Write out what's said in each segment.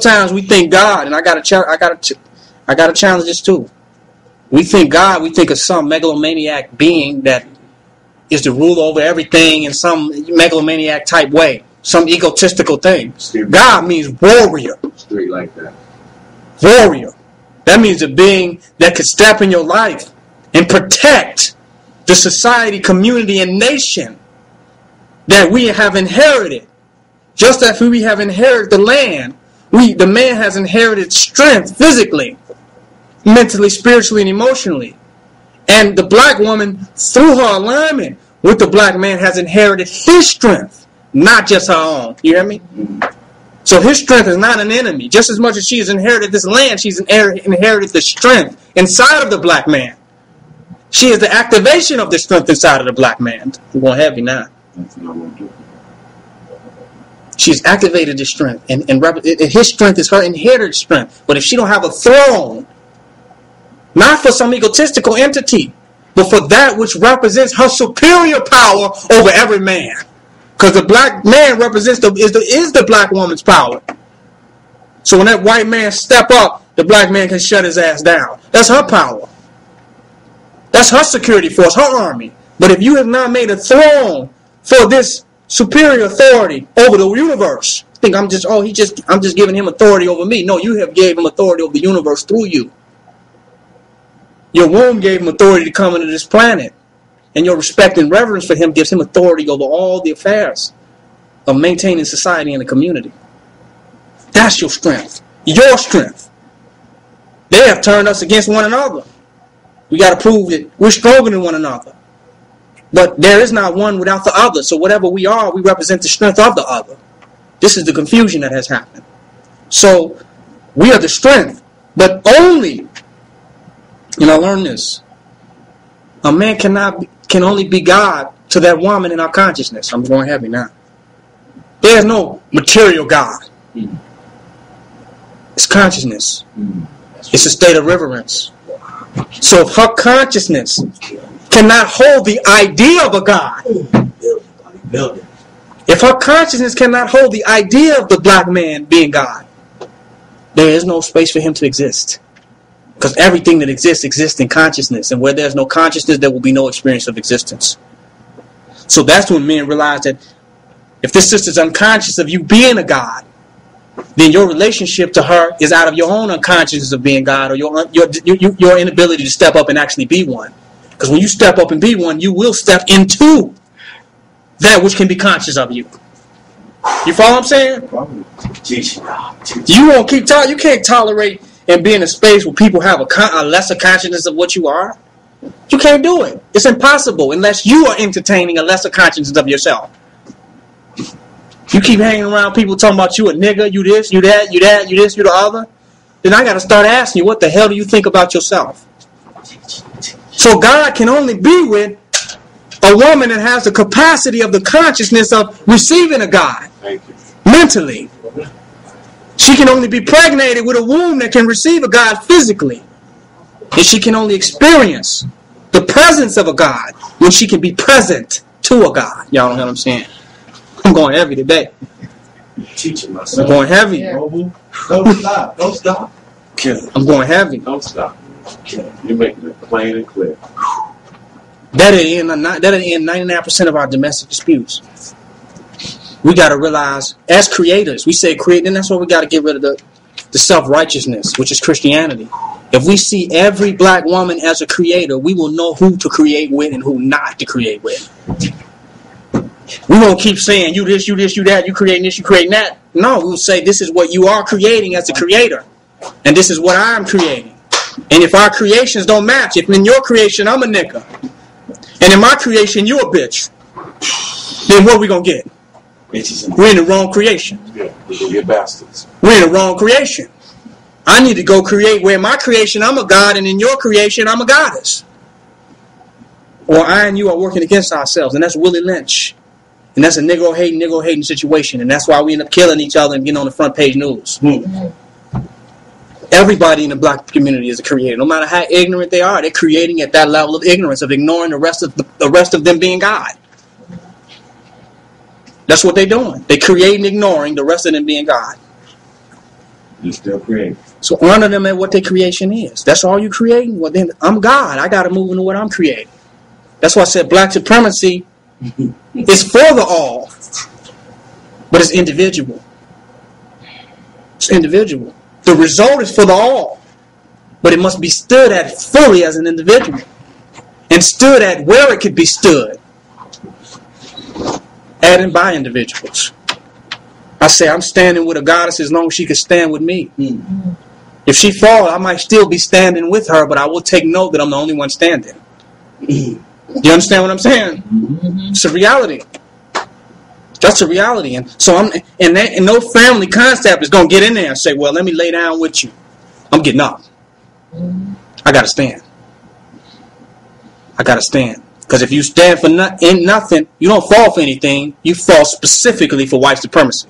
sometimes we think God, and I gotta challenge this too. We think God, we think of some megalomaniac being that is to rule over everything in some megalomaniac type way, some egotistical thing. God means warrior. Straight like that. Warrior. That means a being that could step in your life and protect the society, community, and nation that we have inherited. Just as we have inherited the land, the man has inherited strength physically, mentally, spiritually, and emotionally. And the black woman, through her alignment with the black man, has inherited his strength, not just her own. You hear me? So his strength is not an enemy. Just as much as she has inherited this land, she's inherited the strength inside of the black man. She is the activation of the strength inside of the black man. We're going heavy now. She's activated the strength. And his strength is her inherited strength. But if she don't have a throne, not for some egotistical entity, but for that which represents her superior power over every man. Because the black man represents is the black woman's power. So when that white man step up, the black man can shut his ass down. That's her power. That's her security force, her army. But if you have not made a throne for this superior authority over the universe, think I'm just giving him authority over me. No, you have gave him authority over the universe through you. Your womb gave him authority to come into this planet. And your respect and reverence for him gives him authority over all the affairs of maintaining society and the community. That's your strength. Your strength. They have turned us against one another. We got to prove that we're stronger than one another. But there is not one without the other. So whatever we are, we represent the strength of the other. This is the confusion that has happened. So we are the strength. But only, and I learned this, a man can only be God to that woman in our consciousness. I'm going heavy now. There's no material God. It's consciousness. It's a state of reverence. So if her consciousness cannot hold the idea of a God, if her consciousness cannot hold the idea of the black man being God, there is no space for him to exist. Because everything that exists in consciousness. And where there's no consciousness, there will be no experience of existence. So that's when men realize that if this sister's unconscious of you being a God, then your relationship to her is out of your own unconsciousness of being God, or your inability to step up and actually be one. Because when you step up and be one, you will step into that which can be conscious of you. You follow what I'm saying? You won't keep you can't tolerate and be in a space where people have a lesser consciousness of what you are. You can't do it. It's impossible unless you are entertaining a lesser consciousness of yourself. You keep hanging around people talking about you a nigga, you this, you that, you this, you the other. Then I got to start asking you, what the hell do you think about yourself? So God can only be with a woman that has the capacity of the consciousness of receiving a God. Mentally. She can only be pregnated with a womb that can receive a God physically. And she can only experience the presence of a God when she can be present to a God. Y'all know what I'm saying? I'm going heavy today. Teaching myself. I'm going heavy. Don't stop. Don't stop. I'm going heavy. Don't stop. You're making it plain and clear. That'll end 99% of our domestic disputes. We got to realize, as creators, we say create, then that's why we got to get rid of the self-righteousness, which is Christianity. If we see every black woman as a creator, we will know who to create with and who not to create with. We won't keep saying, you this, you that, you creating this, you creating that. No, we'll say, this is what you are creating as a creator. And this is what I'm creating. And if our creations don't match, if in your creation I'm a nigga, and in my creation you a bitch, then what are we going to get? We're in the wrong creation. Yeah, we're going to get bastards. We're in the wrong creation. I need to go create where in my creation I'm a god, and in your creation I'm a goddess. Or I and you are working against ourselves, and that's Willie Lynch. And that's a Negro hating situation, and that's why we end up killing each other and getting on the front page news. Everybody in the black community is a creator. No matter how ignorant they are, they're creating at that level of ignorance, of ignoring the rest of them being God. That's what they're doing. They create and ignoring the rest of them being God. You're still creating. So honor them at what their creation is. That's all you creating? Well, then I'm God. I got to move into what I'm creating. That's why I said black supremacy is for the all. But it's individual. It's individual. The result is for the all. But it must be stood at fully as an individual. And stood at where it could be stood. At and by individuals. I say I'm standing with a goddess as long as she can stand with me. Mm-hmm. If she falls, I might still be standing with her, but I will take note that I'm the only one standing. Mm-hmm. Do you understand what I'm saying? Mm-hmm. It's a reality. That's a reality. And so and no family concept is going to get in there and say, well, let me lay down with you. I'm getting up. Mm-hmm. I got to stand. I got to stand. Because if you stand for nothing, you don't fall for anything. You fall specifically for white supremacy.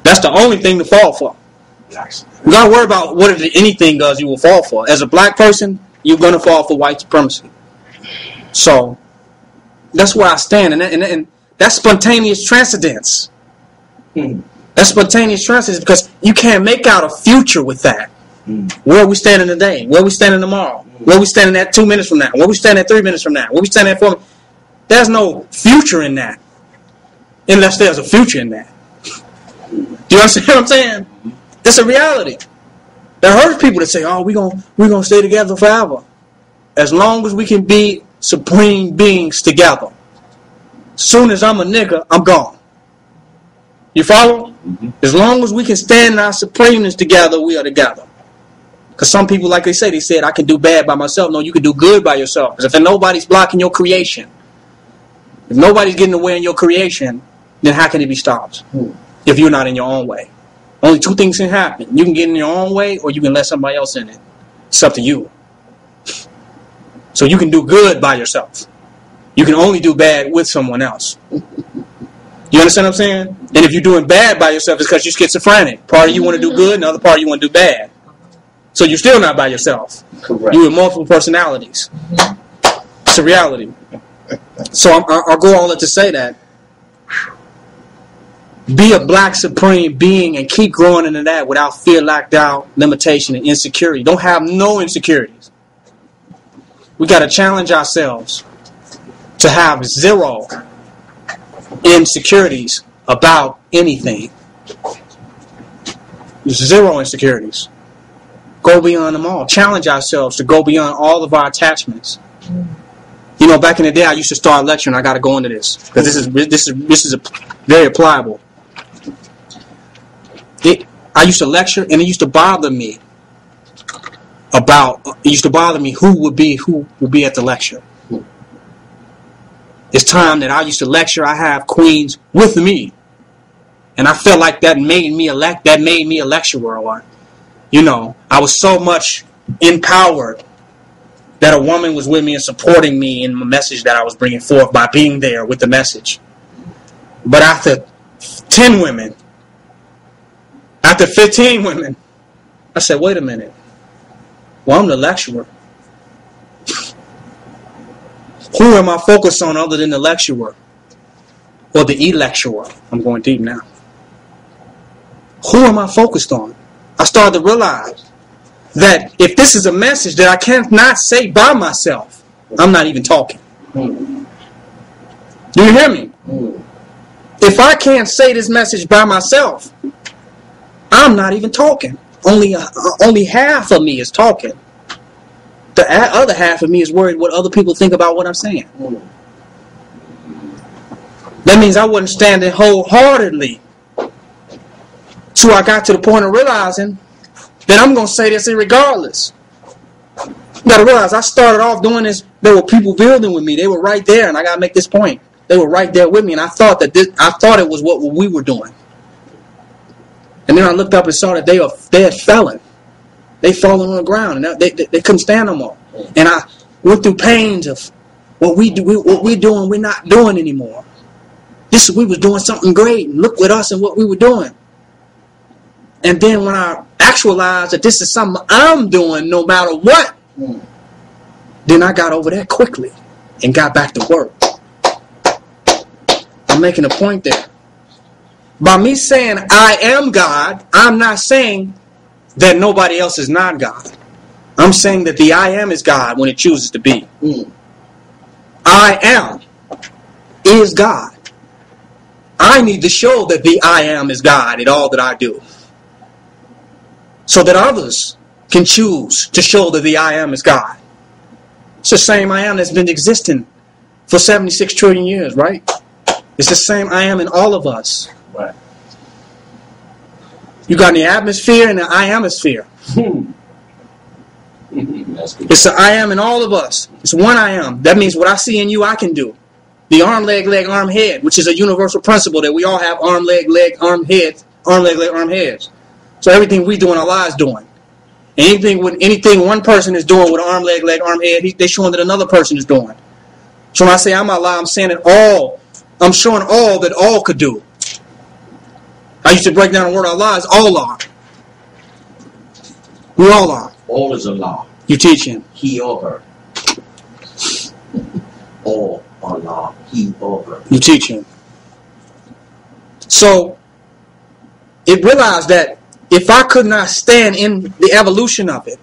That's the only thing to fall for. You got to worry about what if anything does you will fall for. As a black person, you're going to fall for white supremacy. So, that's where I stand. And that's spontaneous transcendence. That's spontaneous transcendence because you can't make out a future with that. Where are we standing today? Where are we standing tomorrow? Where are we standing at 2 minutes from now? Where are we standing at 3 minutes from now? Where are we standing at 4 minutes? There's no future in that. Unless there's a future in that. Do you understand what I'm saying? It's a reality. That hurts people that say, oh, we're gonna stay together forever. As long as we can be supreme beings together. Soon as I'm a nigga, I'm gone. You follow? Mm-hmm. As long as we can stand in our supremeness together, we are together. Because some people, like they said, I can do bad by myself. No, you can do good by yourself. Because if nobody's blocking your creation, if nobody's getting away in your creation, then how can it be stopped? If you're not in your own way. Only two things can happen. You can get in your own way or you can let somebody else in it. It's up to you. So you can do good by yourself. You can only do bad with someone else. You understand what I'm saying? And if you're doing bad by yourself, it's because you're schizophrenic. Part of you want to do good, and the other part you want to do bad. So you're still not by yourself. Correct. You're with multiple personalities. It's a reality. So I'll go all that to say that. Be a black supreme being and keep growing into that without fear, lack, doubt, limitation, and insecurity. Don't have no insecurities. We got to challenge ourselves to have zero insecurities about anything. Zero insecurities. Go beyond them all. Challenge ourselves to go beyond all of our attachments. You know, back in the day, I used to start lecturing. I got to go into this because this is very applicable. I used to lecture, and it used to bother me who would be at the lecture. It's time that I used to lecture. I have queens with me, and I felt like that made me a lecturer. Or, you know, I was so much empowered that a woman was with me and supporting me in the message that I was bringing forth by being there with the message. But after 10 women, after 15 women, I said, wait a minute. Well, I'm the lecturer. Who am I focused on other than the lecturer? Or the e-lecturer? I'm going deep now. Who am I focused on? I started to realize that if this is a message that I cannot say by myself, I'm not even talking. Do you hear me? If I can't say this message by myself, I'm not even talking. Only half of me is talking. The other half of me is worried what other people think about what I'm saying. That means I wasn't standing wholeheartedly. So I got to the point of realizing that I'm going to say this regardless. You got to realize I started off doing this. There were people building with me. They were right there, and I got to make this point. They were right there with me, and I thought it was what we were doing. And then I looked up and saw that they had fallen. They fallen on the ground, and they couldn't stand no more. And I went through pains of what we're doing, we're not doing anymore. We was doing something great, and look with us and what we were doing. And then when I actualized that this is something I'm doing no matter what, then I got over that quickly and got back to work. I'm making a point there. By me saying I am God, I'm not saying that nobody else is not God. I'm saying that the I am is God when it chooses to be. I am is God. I need to show that the I am is God in all that I do, so that others can choose to show that the I am is God. It's the same I am that's been existing for 76 trillion years, right? It's the same I am in all of us. Right. You got the atmosphere and the I amosphere. That's good. It's the I am in all of us. It's one I am. That means what I see in you, I can do. The arm, leg, arm, head, which is a universal principle that we all have arm, leg, arm, head, arm, leg, arm, heads. So everything we do in our lives doing. Anything one person is doing with arm, leg, arm, head, they're showing that another person is doing. So when I say I'm Allah, I'm saying it all. I'm showing all that all could do. I used to break down the word Allah as all are. We all are. All is Allah. You teaching. He or her. All Allah. He or her. You teaching. So it realized that if I could not stand in the evolution of it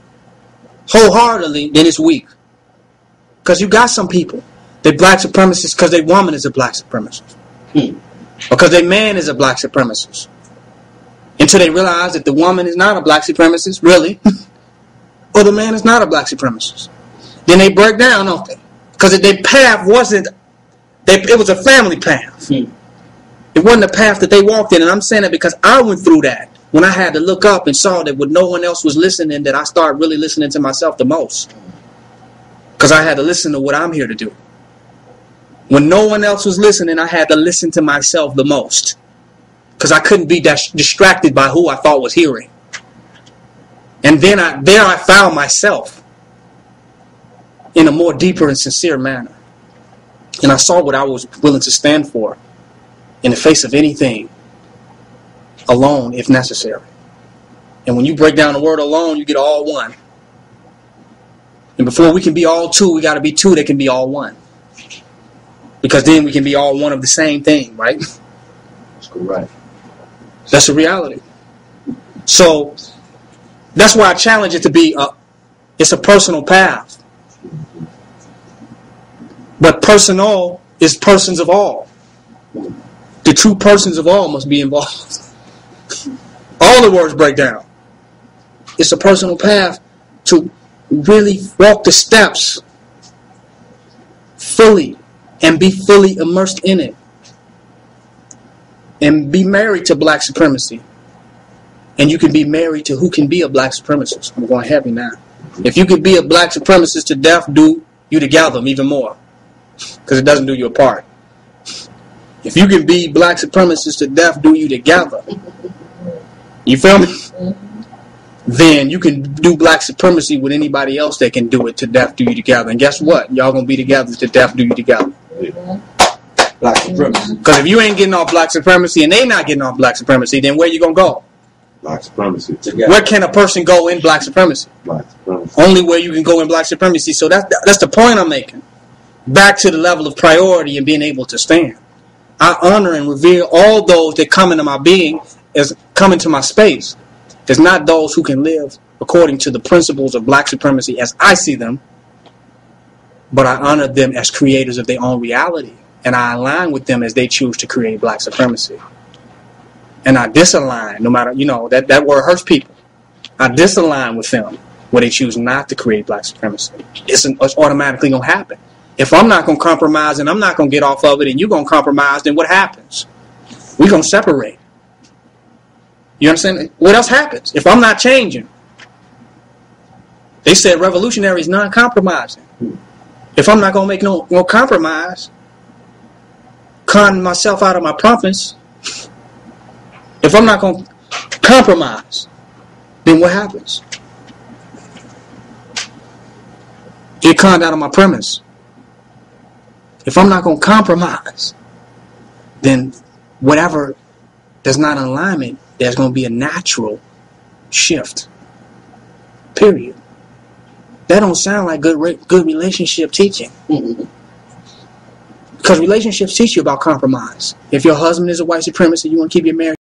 wholeheartedly, then it's weak. Because you got some people, they black supremacists because their woman is a black supremacist. Because their man is a black supremacist. Until they realize that the woman is not a black supremacist, really. Or the man is not a black supremacist. Then they break down, don't they? Because their path wasn't, it was a family path. It wasn't a path that they walked in. And I'm saying it because I went through that. When I had to look up and saw that when no one else was listening, that I started really listening to myself the most. Because I had to listen to what I'm here to do. When no one else was listening, I had to listen to myself the most. Because I couldn't be distracted by who I thought was hearing. And then I found myself in a more deeper and sincere manner. And I saw what I was willing to stand for in the face of anything, alone if necessary. And when you break down the word alone, you get all one. And before we can be all two, we got to be two that can be all one. Because then we can be all one of the same thing, right? That's correct. That's the reality. So that's why I challenge it to be it's a personal path. But personal is persons of all. The true persons of all must be involved. All the words break down. It's a personal path to really walk the steps fully and be fully immersed in it. And be married to black supremacy. And you can be married to who can be a black supremacist. I'm going heavy now. If you could be a black supremacist to death, do you together them even more. Because it doesn't do you apart. If you can be black supremacists to death, do you together. You feel me? Then you can do black supremacy with anybody else that can do it to death, do you together. And guess what? Y'all going to be together to death, do you together. Black supremacy. Because if you ain't getting off black supremacy and they not getting off black supremacy, then where you going to go? Black supremacy. Together. Where can a person go in black supremacy? Black supremacy. Only where you can go in black supremacy. So that's the point I'm making. Back to the level of priority and being able to stand. I honor and revere all those that come into my being as come into my space. It's not those who can live according to the principles of black supremacy as I see them, but I honor them as creators of their own reality. And I align with them as they choose to create black supremacy. And I disalign, no matter, that word hurts people. I disalign with them where they choose not to create black supremacy. It's automatically going to happen. If I'm not going to compromise and I'm not going to get off of it and you're going to compromise, then what happens? We're going to separate. You understand? What else happens if I'm not changing? They said revolutionary is non-compromising. If I'm not going to make no compromise, con myself out of my promise, if I'm not going to compromise, then what happens? Get conned out of my premise. If I'm not going to compromise, then whatever does not in alignment, there's going to be a natural shift. Period. That don't sound like good relationship teaching. Because relationships teach you about compromise. If your husband is a white supremacist, you want to keep your marriage.